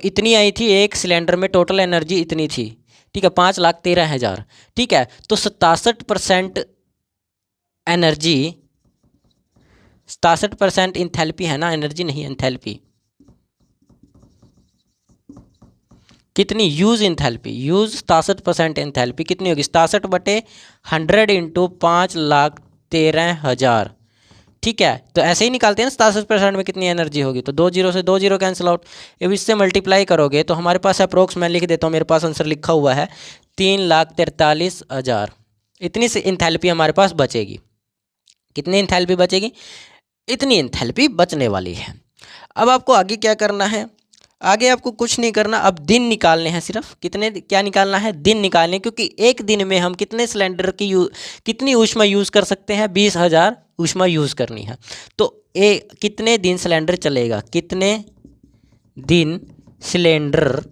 इतनी आई थी एक सिलेंडर में, टोटल एनर्जी इतनी थी, ठीक है, 5,13,000, ठीक है। तो 67% एनर्जी, 67% इंथैल्पी है ना, एनर्जी नहीं इंथैल्पी, कितनी यूज इंथैल्पी, यूज 67% इंथैल्पी कितनी होगी, 67/100 इंटू 5,13,000, ठीक है। तो ऐसे ही निकालते हैं ना 67% में कितनी एनर्जी होगी, तो 2 जीरो से 2 जीरो कैंसिल आउट। अब इससे मल्टीप्लाई करोगे तो हमारे पास अप्रोक्स, मैं लिख देता हूँ, मेरे पास आंसर लिखा हुआ है 3,43,000, इतनी सी इंथैल्पी हमारे पास बचेगी। कितनी इंथैल्पी बचेगी, इतनी इंथैल्पी बचने वाली है। अब आपको आगे क्या करना है, आगे आपको कुछ नहीं करना, अब दिन निकालने हैं सिर्फ। कितने, क्या निकालना है, दिन निकालने, क्योंकि एक दिन में हम कितने सिलेंडर की कितनी ऊष्मा यूज़ कर सकते हैं, 20,000 ऊष्मा यूज़ करनी है। तो कितने दिन सिलेंडर चलेगा, कितने दिन सिलेंडर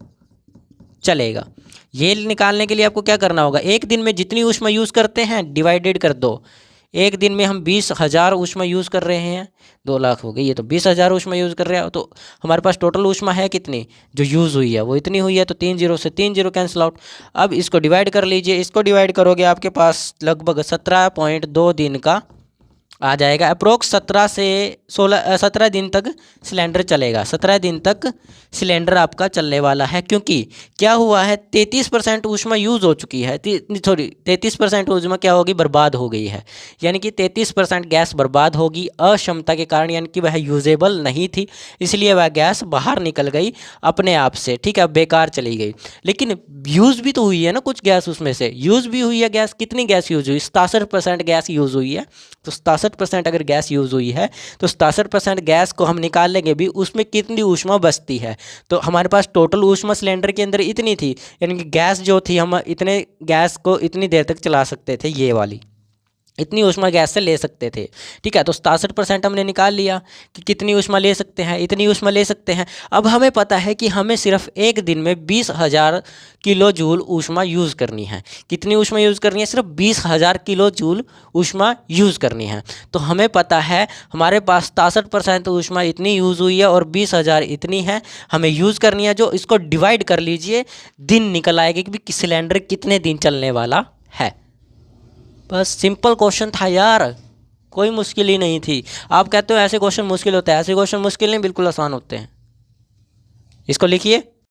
चलेगा, ये निकालने के लिए आपको क्या करना होगा, एक दिन में जितनी ऊष्मा यूज़ करते हैं डिवाइडेड कर दो। एक दिन में हम 20,000 ऊष्मा यूज़ कर रहे हैं, 2 लाख हो गई, ये तो 20,000 ऊष्मा यूज़ कर रहे हैं, तो हमारे पास टोटल ऊष्मा है कितनी, जो यूज़ हुई है वो इतनी हुई है, तो 3 जीरो से 3 जीरो कैंसिल आउट। अब इसको डिवाइड कर लीजिए, इसको डिवाइड करोगे आपके पास लगभग 17.2 दिन का आ जाएगा। अप्रोक्स 17 दिन तक सिलेंडर चलेगा, 17 दिन तक सिलेंडर आपका चलने वाला है। क्योंकि क्या हुआ है, 33% ऊष्मा यूज़ हो चुकी है, सॉरी 33% ऊष्मा क्या होगी, बर्बाद हो गई है, यानी कि 33% गैस बर्बाद होगी अक्षमता के कारण, यानी कि वह यूजेबल नहीं थी, इसलिए वह गैस बाहर निकल गई अपने आप से, ठीक है, बेकार चली गई। लेकिन यूज़ भी तो हुई है ना कुछ गैस, उसमें से यूज़ भी हुई है गैस। कितनी गैस यूज़ हुई, 67% गैस यूज़ हुई है। तो 67% अगर गैस यूज़ हुई है तो 67% गैस को हम निकाल लेंगे भी, उसमें कितनी ऊष्मा बचती है। तो हमारे पास टोटल ऊष्मा सिलेंडर के अंदर इतनी थी, यानी कि गैस जो थी, हम इतने गैस को इतनी देर तक चला सकते थे, ये वाली इतनी ऊष्मा गैस से ले सकते थे, ठीक है। तो 67% हमने निकाल लिया कि कितनी ऊष्मा ले सकते हैं, इतनी ऊष्मा ले सकते हैं। अब हमें पता है कि हमें सिर्फ एक दिन में 20,000 किलो जूल ऊष्मा यूज़ करनी है। कितनी ऊष्मा यूज़ करनी है, सिर्फ 20,000 किलो जूल ऊष्मा यूज़ करनी है। तो हमें पता है हमारे पास 67% ऊष्मा इतनी यूज़ हुई है और 20,000 इतनी है हमें यूज़ करनी है। जो इसको डिवाइड कर लीजिए, दिन निकल आएगा कि सिलेंडर कितने दिन चलने वाला है। बस सिंपल क्वेश्चन था यार, कोई मुश्किल ही नहीं थी। आप कहते हो ऐसे क्वेश्चन मुश्किल होते हैं, ऐसे क्वेश्चन मुश्किल नहीं, बिल्कुल आसान होते हैं। इसको लिखिए।